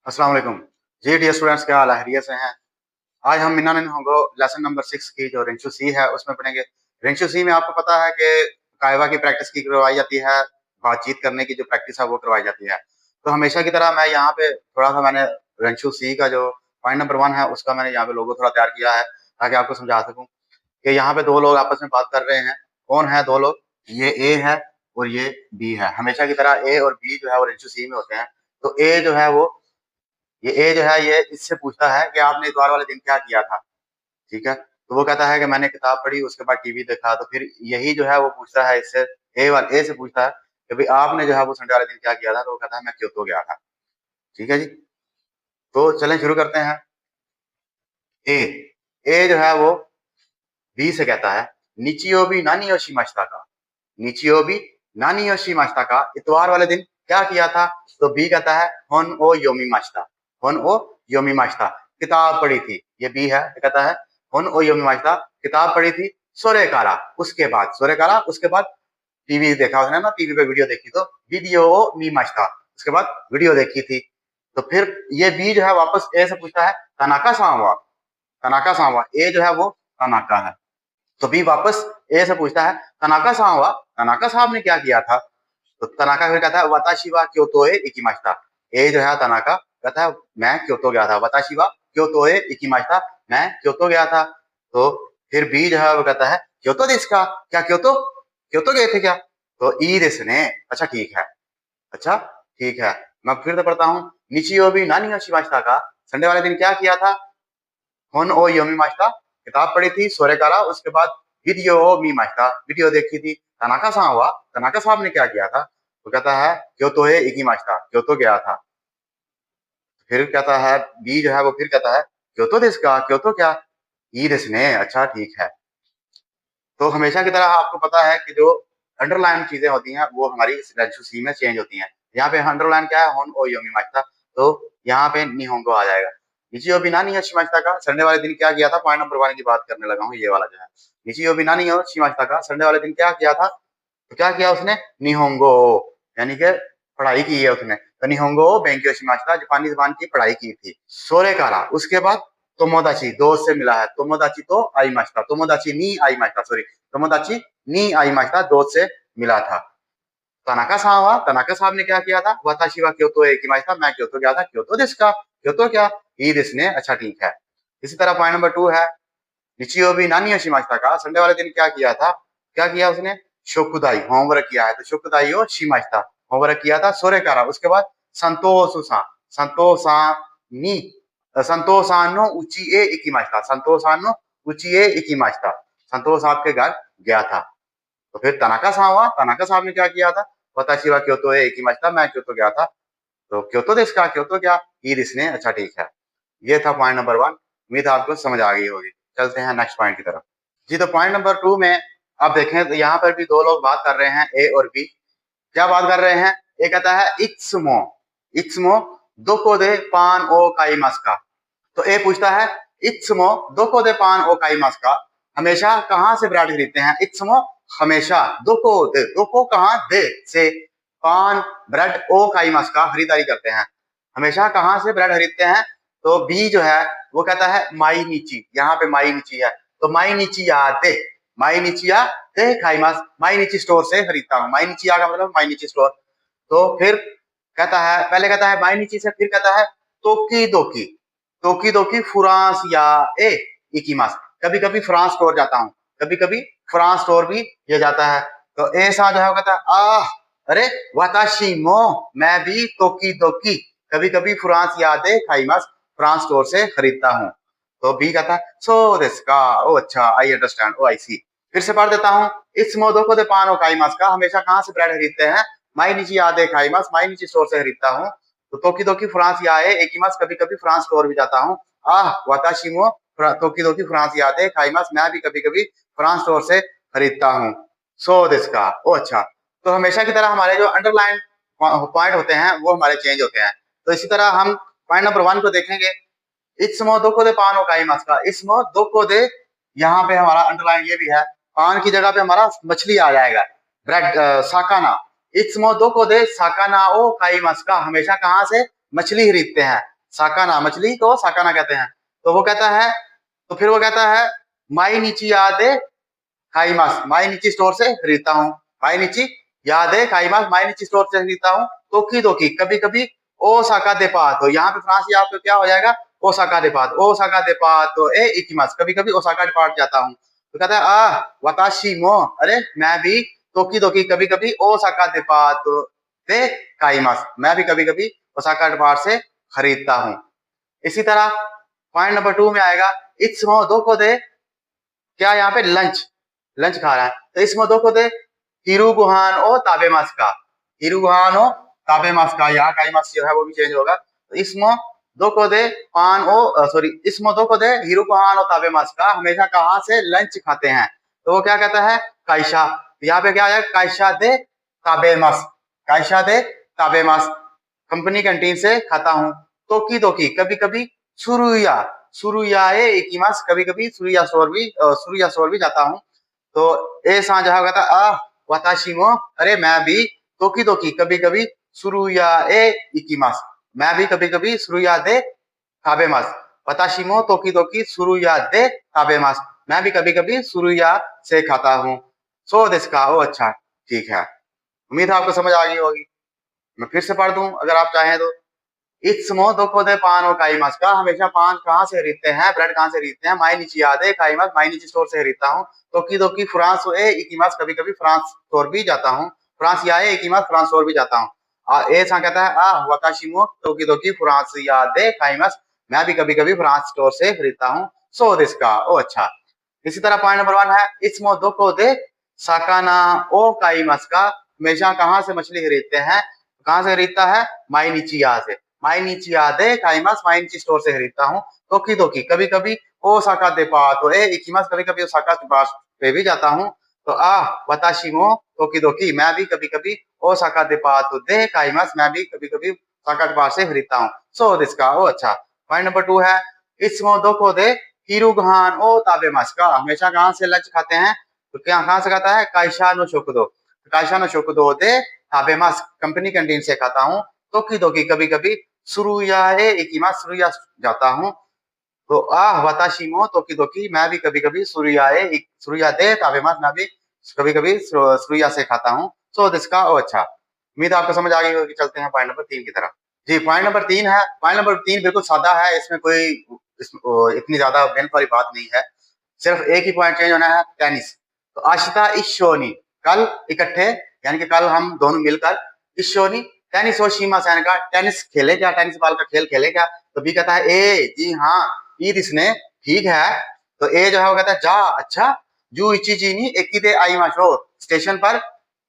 अस्सलाम वालेकुम। जी dear students, क्या हाल है? खैरियत से हैं? आज हम मिना होंगे लेसन नंबर 6 की जो रेंशु सी है उसमें पढ़ेंगे। रेंशु सी में आपको पता है कि कायवा की प्रैक्टिस की करवाई जाती है, बातचीत करने की जो प्रैक्टिस है वो करवाई जाती है। तो हमेशा की तरह मैं यहाँ पे थोड़ा सा मैंने रेंशु सी का जो पॉइंट नंबर 1 है उसका मैंने यहाँ पे लोगो थोड़ा तैयार किया है ताकि आपको समझा सकूं कि यहाँ पे दो लोग आपस में बात कर रहे हैं। कौन है दो लोग? ये ए है और ये बी है। हमेशा की तरह ए और बी जो है वो रेंशु सी में होते हैं। तो ए जो है वो ये जो है ये इससे पूछता है कि आपने इतवार वाले दिन क्या किया था। ठीक है, तो वो कहता है कि मैंने किताब पढ़ी, उसके बाद टीवी देखा। तो फिर यही जो है वो पूछता है इससे, ए से पूछता है कि भाई आपने जो है वो संडे वाले दिन क्या किया था। तो वो कहता है मैं क्योतो गया था। ठीक है जी, तो चलें शुरू करते हैं। ए ए जो है वो बी से कहता है निचियोबी नानी योशी माश्ता का। निचियोबी नानी योशी माश्ता का, इतवार वाले दिन क्या किया था। तो बी कहता है होन ओ योमी माश्ता। होन ओ योमी माश्ता, किताब पढ़ी थी। ये बी है, कहता है होन ओ योमी माश्ता, किताब पढ़ी थी। सोरे कारा, उसके बाद सोरे कारा, उसके बाद टीवी देखा उसने ना, टीवी पे वीडियो देखी। तो वीडियो मी माश्ता, उसके बाद वीडियो देखी थी। तो फिर ये बी जो है वापस ए से पूछता है तनाका सांवा। तनाका सांवा, ए जो है वो तनाका है। तो बी वापस ए से पूछता है तनाका सांवा, तनाका साहब ने क्या किया था। तो तनाका फिर कहता है वाताशी वा क्योतो ए इकिमाशिता। ए जो है तनाका कहता है मैं क्योतो गया था। वाताशी वा क्योतो ए इकिमाशिता, मैं क्योतो गया था। तो फिर बी जो है वो कहता है क्योतो देशका, क्या क्योतो, क्योतो गए थे क्या। तो ई देसने, अच्छा ठीक है, अच्छा ठीक है। मैं फिर से पढ़ता हूँ। निचियोबी नानी योशिमाशिता का, संडे वाले दिन क्या किया था। होन ओ योमी माश्ता, किताब पढ़ी थी। सोरेकारा, उसके बाद वीडियो ओ मी माश्ता, वीडियो देखी थी। तनाका सा हुआ, तनाका साहब ने क्या किया था। तो कहता है क्योतो है इकी माश्ता, क्योतो गया था। फिर कहता है बी जो है वो फिर कहता है क्योतो देश का, क्योतो क्या, ई देश ने, अच्छा ठीक है। तो हमेशा की तरह आपको पता है कि जो अंडरलाइन चीजें होती हैं वो हमारी रेंशु सी में चेंज होती हैं। यहाँ पे अंडरलाइन क्या है, होन ओ योमी माश्ता। तो यहाँ पे निहोंगो आ जाएगा। निचियो बिना नहीं शिमाश्ता का, संडे वाले दिन क्या किया था। पॉइंट नंबर 1 की बात करने लगा हूँ, ये वाला जो है। निचियो बिना नहीं शिमाश्ता का, संडे वाले दिन क्या किया था। तो क्या किया उसने, निहोंगो, यानी कि पढ़ाई की है उसने। तो निहोंगो बेंक्यो शिमाश्ता, जापानी जबान की पढ़ाई की थी। सोरे कारा, उसके बाद तोमोदाची, दोस्त से मिला है। तोमोदाची तो आई माश्ता, तोमोदाची नी आई माश्ता, सॉरी, तोमोदाची नी आई माश्ता, दोस्त से मिला था। तनाका साहब, तनाका साहब ने क्या किया था। वाताशी वा क्योतो एक माश्ता, मैं क्योतो गया था। क्योतो देश का, क्योतो क्या, ई देश ने, अच्छा ठीक है। इसी तरह पॉइंट नंबर 2 है निचियोबी नानी योशिमाश्ता का, संडे वाले दिन क्या किया था। क्या किया उसने, शोकुदाई, होमवर्क किया है। तो शोकुदाई हो शिमाश्ता, होमवर्क किया था। सोरे कारा, उसके बाद संतोषुसा, संतोषा नी, संतोषानो उचिए इकिमाश्ता, संतोषानो उचिए इकिमाश्ता, संतोष साहब के घर गया था। तो फिर तनाका साहब, तनाका साहब ने क्या किया था। वताशी वा क्योतो ए इकिमाश्ता, मैं क्योतो गया था। तो क्योतो देश का, क्योतो क्या, ई देश ने, अच्छा ठीक है। ये था पॉइंट नंबर 1। उम्मीद आपको समझ आ गई होगी। चलते हैं नेक्स्ट पॉइंट की तरफ। जी, तो पॉइंट नंबर 2 में आप देखें तो यहाँ पर भी दो लोग बात कर रहे हैं, ए और बी। क्या बात कर रहे हैं। ए कहता है इत्सुमो, इत्सुमो दोको दे पान ओ काइमास का। तो ए पूछता है इत्सुमो दोको दे पान ओ काइमास का, हमेशा कहाँ से ब्रेड खरीदते हैं। इत्सुमो हमेशा, दोको दे, दोको कहाँ, दे से, पान ब्रेड ओ काइमास का, खरीदारी करते हैं। हमेशा कहाँ से ब्रेड खरीदते हैं। तो बी जो है वो कहता है माई नीची, यहाँ पे माई नीची है। तो माई नीची या दे, माई नीचिया दे खाईमास, माई नीची स्टोर से खरीदता हूँ। माई नीचिया का मतलब माई नीची स्टोर। तो फिर कहता है, पहले कहता है माई नीची से, फिर कहता है तोकी दोकी, तोकी दोकी फ्रांस या ए इकीमास, कभी कभी फ्रांस स्टोर जाता हूँ, कभी कभी फ्रांस स्टोर भी ये जाता है। तो ऐसा जो है कहता है आह, अरे वाताशी मो, मैं भी तोकी दोकी, कभी कभी फ्रांस याद है खाईमास, फ्रांस स्टोर से खरीदता हूँ। तो बी कहता है सो दिस का, ओ अच्छा, आई अंडरस्टैंड, ओ आई सी। फिर से पढ़ देता हूँ। इस मोदो को दे पानो खाईमास का, हमेशा कहाँ से ब्रेड खरीदते हैं। माई नीची याद है खाईमास, माई नीची स्टोर से खरीदता हूँ। तो तोकी दोकी फ्रांस या है एकीमास, कभी कभी फ्रांस स्टोर भी जाता हूँ। आह वाताशिमो तोकी दोकी फ्रांस याद है खाईमास, मैं भी कभी कभी फ्रांस स्टोर से खरीदता हूँ। सो दिस का, ओ अच्छा। तो हमेशा की तरह हमारे जो अंडरलाइन पॉइंट होते हैं वो हमारे चेंज होते हैं। तो इसी तरह हम पॉइंट नंबर 1 को देखेंगे। इत्सुमो दोको दे पान ओ काइमास का, इत्सुमो दोको दे, यहाँ पे हमारा अंडरलाइन ये भी है, पान की जगह पे हमारा मछली आ जाएगा, ब्रेड, साकाना। इत्सुमो दोको दे साकाना ओ काइमास का, हमेशा कहाँ से मछली खरीदते हैं। साकाना, मछली को साकाना कहते हैं। तो वो कहता है, तो फिर वो कहता है माई नीची यादे खाईमास, माई नीची स्टोर से खरीदता हूँ। माई नीची यादे खाईमास, माई नीची स्टोर से खरीदता हूँ। तोकी दोकी, कभी कभी ओसाका दे पातो, यहाँ पे फ्रांसी आपको क्या हो जाएगा, ओसाका दे पातो, ओसाका दे पातो ए इकिमास, कभी कभी ओसाका डिपार्ट जाता हूँ। तो कहता है वाताशी मो, अरे मैं भी तोकी दोकी कभी कभी ओसाका दे पातो दे खाईमास, मैं भी कभी कभी ओसाका डिपार्ट से खरीदता हूँ। इसी तरह पॉइंट नंबर 2 में आएगा इत्सुमो दोको दे, क्या यहाँ पे लंच, लंच खा रहा है, तो इसमें दोको दे हिरू गुहान ओ ताबेमास का, हिरू गुहान ओ ताबेमास का, यहाँ काईमास जो है वो भी चेंज होगा। तो इसमें दोको दे पान ओ सॉरी, इसमें दोको दे हिरू गुहान ओ ताबेमास का, हमेशा कहाँ से लंच खाते हैं, तो वो क्या कहता है काइशा। तो यहाँ पे क्या आया, काइशा दे ताबेमास, काइशा दे ताबेमास, कंपनी कैंटीन से खाता हूँ। तोकी दोकी, कभी कभी सुरुया, सुरुयाए इकिमास, कभी कभी सुरुया स्टोर भी जाता हूँ। तो ए सान जहाँ कहता वाताशी मो, अरे मैं भी तोकी दोकी कभी कभी सुरुयाए इकिमास, मैं भी कभी कभी सुरुया दे ताबेमास, वाताशी मो तोकी दोकी सुरुया दे ताबेमास, मैं भी कभी कभी सुरुया से खाता हूँ। सो दिस का, ओ अच्छा ठीक है, उम्मीद है आपको समझ आ गई होगी। मैं फिर से पढ़ दूं अगर आप चाहें तो। इत्सुमो दोको दे पान और काईमास का, हमेशा पान कहाँ से खरीदते हैं, ब्रेड कहाँ से खरीदते हैं, माई नीची याद है काईमास, माई नीची स्टोर से खरीदता हूँ। तोकी दोकी फ्रांस ए इकिमास, कभी कभी फ्रांस स्टोर भी जाता हूँ, फ्रांस या इकिमास फ्रांस स्टोर भी जाता हूँ। ए सा कहता है वाताशिमो तोकी दोकी फ्रांस याद है काईमास, मैं भी कभी कभी फ्रांस स्टोर से खरीदता हूँ। सो दिस का, ओ अच्छा। इसी तरह पॉइंट नंबर 1 है इत्सुमो दोको दे साकाना ओ काईमास का, हमेशा कहाँ से मछली खरीदते हैं, कहाँ से खरीदता है, माई नीची या से, माई नीची यादे काईमास, माई नीची स्टोर से खरीदता हूँ। तोकी दोकी, कभी कभी ओसाका दे पातो ए इकिमास, कभी कभी ओसाका पे भी जाता हूँ। तो वाताशी मो तोकी दोकी, मैं भी कभी कभी ओसाका दे पातो दे काईमास, मैं भी कभी कभी ओसाका के पास से खरीदता हूँ। सो दिस का, ओ अच्छा। पॉइंट नंबर 2 है इत्सुमो दोको दे हिरुगहान ओ ताबेमास का, हमेशा कहाँ से लंच खाते हैं, तो क्या कहाँ से खाता है, काइशा नो शोकुदो, काइशा नो शोकुदो दे ताबेमास, कंपनी कैंटीन से खाता हूँ। तोकी दोकी, कभी कभी सुरुयाए इकिमास, सुरुया जाता हूँ। तो वाताशी मो तोकी दोकी, मैं भी कभी कभी सुरुया दे ताबेमास, मैं भी कभी कभी सुरुया से खाता हूँ। सो दिस का, ओ अच्छा। उम्मीद आपको समझ आ गई होगी। चलते हैं पॉइंट नंबर 3 की तरफ। जी, पॉइंट नंबर 3 है, पॉइंट नंबर 3 बिल्कुल सादा है, इसमें कोई इतनी ज्यादा मेहनत वाली बात नहीं है, सिर्फ एक ही पॉइंट चेंज होना है, टेनिस। तो आशिता इशोनी, कल इकट्ठे, यानी कि कल हम दोनों मिलकर इशोनी टेनिस और शीमा सैन का टेनिस खेले क्या, टेनिस बॉल का खेल खेले क्या। तो बी कहता है ए जी हाँ, ईद इसने ठीक है। तो ए जो है वो कहता है जा अच्छा, जू इची जीनी एक दे आई माशो, स्टेशन पर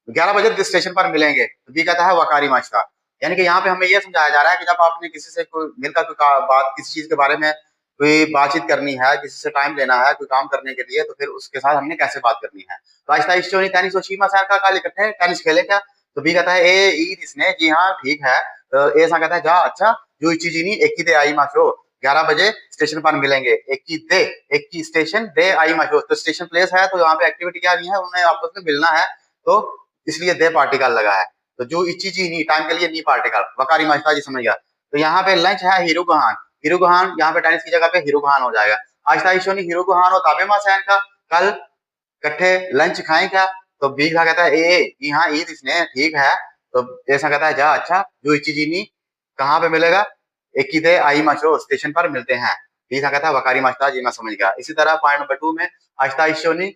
11 बजे स्टेशन पर मिलेंगे। तो बी कहता है वकारी माशता, यानी कि यहाँ पे हमें यह समझाया जा रहा है कि जब आपने किसी से कोई मिलकर कोई बात, किसी चीज के बारे में कोई बातचीत करनी है, किसी से टाइम लेना है कोई काम करने के लिए, तो फिर उसके साथ हमने कैसे बात करनी है। तो आहिस्ता इश्चोनी टेनिस और शीमा सैन का कल इकट्ठे टेनिस खेले क्या। तो बी कहता है ए ईद इसने जी हाँ ठीक है। तो ए सा कहता है जा अच्छा, जो इची जीनी एक ही दे आई माशो, 11 बजे स्टेशन पर मिलेंगे। एक की स्टेशन दे आई माशो, तो स्टेशन प्लेस है, तो यहाँ पे एक्टिविटी क्या नहीं है, उन्हें आपस में मिलना है, तो इसलिए दे पार्टिकल लगा है। तो जो इची जीनी टाइम के लिए नी पार्टिकल, वकारी माशता जी समझ गया। तो यहाँ पे लंच है हिरुगहान, हिरुगहान यहाँ पे टेनिस की जगह पे हिरुगहान हो जाएगा। आहिस्ता इशोनी हिरुगहान और ताबेमा सैन का कल इकट्ठे लंच खाएं क्या। तो बी का कहता है ए जी हाँ ईद इसने ठीक है। तो ऐसा कहता है जा अच्छा, जो इचिजीनी कहाँ पे मिलेगा, एक ही दे आई माशो, स्टेशन पर मिलते हैं। बी का कहता है वकारी मास्ता जी मैं समझ गया। इसी तरह पॉइंट नंबर 2 में आहिस्ता इशोनी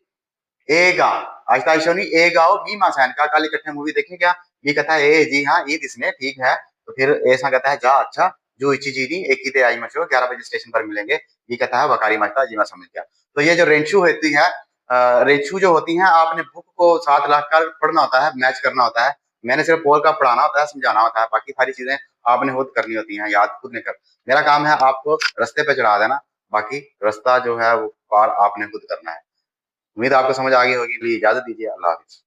एगा, आहिस्ता इशोनी ए गाओ बी मासैन का कल इकट्ठे मूवी देखें क्या। बी कहता है ए जी हाँ ईद इसने ठीक है। तो फिर ऐसा कहता है जा अच्छा, जो इचिजीनी एक ही दे आई माशो, 11 बजे स्टेशन पर मिलेंगे। बी कहता है वकारी मास्ता जी मैं समझ गया। तो ये जो रेंशु होती है, रेंशु जो होती हैं, आपने बुक को साथ लाकर पढ़ना होता है, मैच करना होता है। मैंने सिर्फ पोल का पढ़ाना होता है, समझाना होता है, बाकी सारी चीजें आपने खुद करनी होती हैं, याद खुद नहीं कर। मेरा काम है आपको रास्ते पे चढ़ा देना, बाकी रास्ता जो है वो पार आपने खुद करना है। उम्मीद आपको समझ आ गई होगी। इजाजत दीजिए, अल्लाह हाफिज।